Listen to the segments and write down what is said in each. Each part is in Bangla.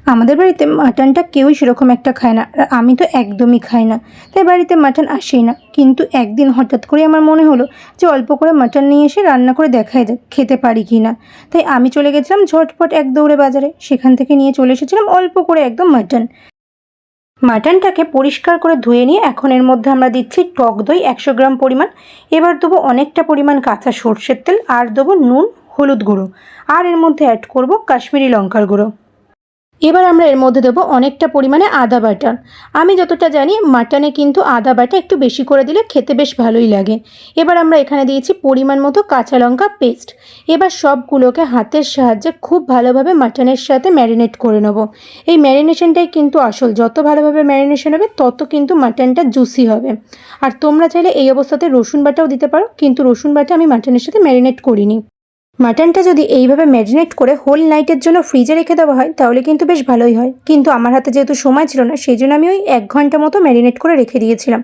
আমাদের বাড়িতে মাটনটা কেউই সেরকম একটা খায় না, আর আমি তো একদমই খাই না, তাই বাড়িতে মাটন আসেই না। কিন্তু একদিন হঠাৎ করে আমার মনে হলো যে অল্প করে মাটন নিয়ে এসে রান্না করে দেখাই যাক খেতে পারি কি না। তাই আমি চলে গেছিলাম ঝটপট এক দৌড়ে বাজারে, সেখান থেকে নিয়ে চলে এসেছিলাম অল্প করে একদম মাটন। মাটনটাকে পরিষ্কার করে ধুয়ে নিয়ে এখন এর মধ্যে আমরা দিচ্ছি টক দই 100 গ্রাম পরিমাণ। এবার দেবো অনেকটা পরিমাণ কাঁচা সর্ষের তেল, আর দেবো নুন, হলুদ গুঁড়ো, আর এর মধ্যে অ্যাড করব কাশ্মীরি লঙ্কার গুঁড়ো। এবার আমরা এর মধ্যে দেবো অনেকটা পরিমাণে আদা বাটা। আমি যতটা জানি মাটনে কিন্তু আদা বাটা একটু বেশি করে দিলে খেতে বেশ ভালোই লাগে। এবার আমরা এখানে দিয়েছি পরিমাণ মতো কাঁচা লঙ্কা পেস্ট। এবার সবগুলোকে হাতের সাহায্যে খুব ভালোভাবে মাটনের সাথে ম্যারিনেট করে নেব। এই ম্যারিনেশনটাই কিন্তু আসল, যত ভালোভাবে ম্যারিনেশন হবে তত কিন্তু মাটনটা জুসি হবে। আর তোমরা চাইলে এই অবস্থাতে রসুন বাটাও দিতে পারো, কিন্তু রসুন বাটা আমি মাটনের সাথে ম্যারিনেট করিনি। মাটনটা যদি এইভাবে ম্যারিনেট করে হোল নাইটের জন্য ফ্রিজে রেখে দেওয়া হয় তাহলে কিন্তু বেশ ভালোই হয়, কিন্তু আমার হাতে যেহেতু সময় ছিল না সেই জন্য আমি ওই 1 ঘন্টা মতো ম্যারিনেট করে রেখে দিয়েছিলাম।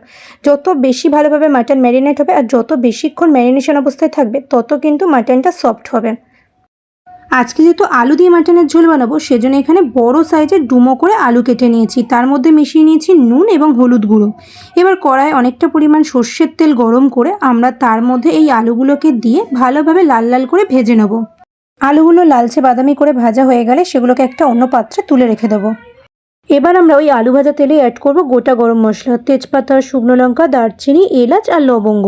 যত বেশি ভালোভাবে মাটন ম্যারিনেট হবে আর যত বেশিক্ষণ ম্যারিনেশন অবস্থায় থাকবে তত কিন্তু মাটনটা সফট হবে। আজকে যেহেতু আলু দিয়ে মাটনের ঝোল বানাবো সেজন্য এখানে বড় সাইজের ডুমো করে আলু কেটে নিয়েছি, তার মধ্যে মিশিয়ে নিয়েছি নুন এবং হলুদ গুঁড়ো। এবার কড়ায় অনেকটা পরিমাণ সর্ষের তেল গরম করে আমরা তার মধ্যে এই আলুগুলোকে দিয়ে ভালোভাবে লাল লাল করে ভেজে নেব। আলুগুলো লালচে বাদামি করে ভাজা হয়ে গেলে সেগুলোকে একটা অন্য পাত্রে তুলে রেখে দেবো। এবার আমরা ওই আলু ভাজা তেলে অ্যাড করব গোটা গরম মশলা, তেজপাতা, শুকনো লঙ্কা, দারচিনি, এলাচ আর লবঙ্গ।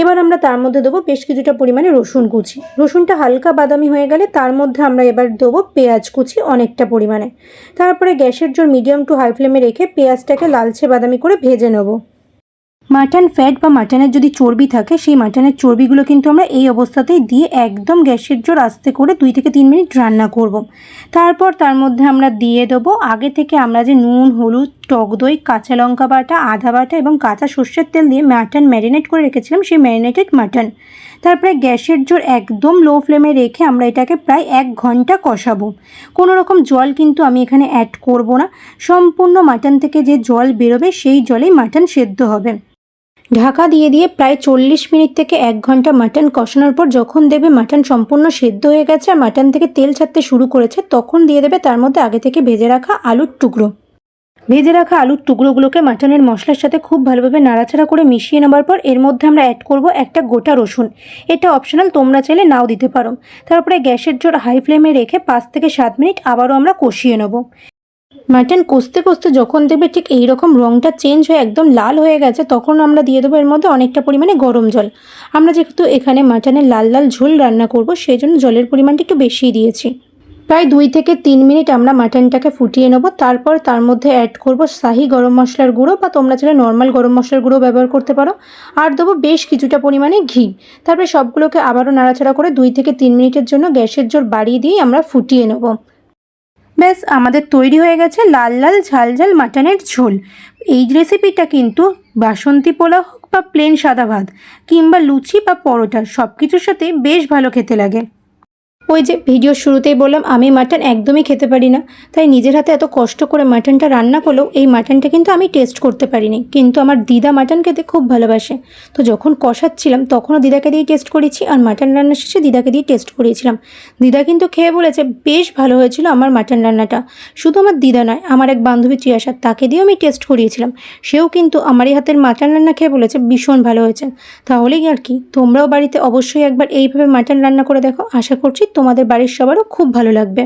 এবার আমরা তার মধ্যে দেবো বেশ কিছুটা পরিমাণে রসুন কুচি। রসুনটা হালকা বাদামি হয়ে গেলে তার মধ্যে আমরা এবার দেবো পেঁয়াজ কুচি অনেকটা পরিমাণে। তারপরে গ্যাসের জোর মিডিয়াম টু হাই ফ্লেমে রেখে পেঁয়াজটাকে লালচে বাদামি করে ভেজে নেব। মাটন ফ্যাট বা মাটনের যদি চর্বি থাকে সেই মাটনের চর্বিগুলো কিন্তু আমরা এই অবস্থাতেই দিয়ে একদম গ্যাসের জোর আস্তে করে 2 থেকে 3 মিনিট রান্না করব। তারপর তার মধ্যে আমরা দিয়ে দেবো আগে থেকে আমরা যে নুন, হলুদ, টক দই, কাঁচা লঙ্কা বাটা, আদা বাটা এবং কাঁচা সর্ষের তেল দিয়ে মাটন ম্যারিনেট করে রেখেছিলাম সেই ম্যারিনেটেড মাটন। তারপরে গ্যাসের জোর একদম লো ফ্লেমে রেখে আমরা এটাকে প্রায় 1 ঘন্টা কষাবো। কোনো রকম জল কিন্তু আমি এখানে অ্যাড করব না, সম্পূর্ণ মাটন থেকে যে জল বেরোবে সেই জলেই মাটন সেদ্ধ হবে। ঢাকা দিয়ে দিয়ে প্রায় 40 মিনিট থেকে 1 ঘন্টা মাটন কষানোর পর যখন দেখবে মাটন সম্পূর্ণ সেদ্ধ হয়ে গেছে আর মাটন থেকে তেল ছাড়তে শুরু করেছে তখন দিয়ে দেবে তার মধ্যে আগে থেকে ভেজে রাখা আলুর টুকরো। ভেজে রাখা আলুর টুকরোগুলোকে মাটনের মশলার সাথে খুব ভালোভাবে নাড়াচাড়া করে মিশিয়ে নেবার পর এর মধ্যে আমরা অ্যাড করব একটা গোটা রসুন। এটা অপশনাল, তোমরা চাইলে নাও দিতে পারো। তারপরে গ্যাসের জোর হাই ফ্লেমে রেখে 5 থেকে 7 মিনিট আবারও আমরা কষিয়ে নেব। মাটন কষতে কষতে যখন দেখবে ঠিক এইরকম রঙটা চেঞ্জ হয়ে একদম লাল হয়ে গেছে তখন আমরা দিয়ে দেবো এর মধ্যে অনেকটা পরিমাণে গরম জল। আমরা যেহেতু এখানে মাটনের লাল লাল ঝোল রান্না করব সেই জন্য জলের পরিমাণটা একটু বেশিই দিয়েছি। প্রায় 2 থেকে 3 মিনিট আমরা মাটনটাকে ফুটিয়ে নেব। তারপর তার মধ্যে অ্যাড করব শাহি গরম মশলার গুঁড়ো, বা তোমরা চাইলে নর্মাল গরম মশলার গুঁড়ো ব্যবহার করতে পারো, আর দেবো বেশ কিছুটা পরিমাণে ঘি। তারপরে সবগুলোকে আবারও নাড়াচাড়া করে 2 থেকে 3 মিনিটের জন্য গ্যাসের জোর বাড়িয়ে দিয়ে আমরা ফুটিয়ে নেব। ব্যাস আমাদের তৈরি হয়ে গেছে লাল লাল ঝাল ঝাল মাটনের ঝোল। এই রেসিপিটা কিন্তু বাসন্তী পোলাও হোক বা প্লেন সাদা ভাত কিংবা লুচি বা পরোটা সব কিছুর সাথে বেশ ভালো খেতে লাগে। ওই যে ভিডিওর শুরুতেই বললাম আমি মাটন একদমই খেতে পারি না, তাই নিজের হাতে এত কষ্ট করে মাটনটা রান্না করলেও এই মাটনটা কিন্তু আমি টেস্ট করতে পারিনি, কিন্তু আমার দিদা মাটন খেতে খুব ভালোবাসে। তো যখন কষাচ্ছিলাম তখনও দিদাকে দিয়ে টেস্ট করেছি, আর মাটন রান্নার শেষে দিদাকে দিয়ে টেস্ট করিয়েছিলাম। দিদা কিন্তু খেয়ে বলেছে বেশ ভালো হয়েছিল আমার মাটন রান্নাটা। শুধু আমার দিদা নয়, আমার এক বান্ধবী ত্রিয়াশা, তাকে দিয়েও আমি টেস্ট করিয়েছিলাম, সেও কিন্তু আমার এই হাতের মাটন রান্না খেয়ে বলেছে ভীষণ ভালো হয়েছে। তাহলেই আর কি, তোমরাও বাড়িতে অবশ্যই একবার এইভাবে মাটন রান্না করে দেখো, আশা করছি তোমাদের বাড়ির সবারও খুব ভালো লাগবে।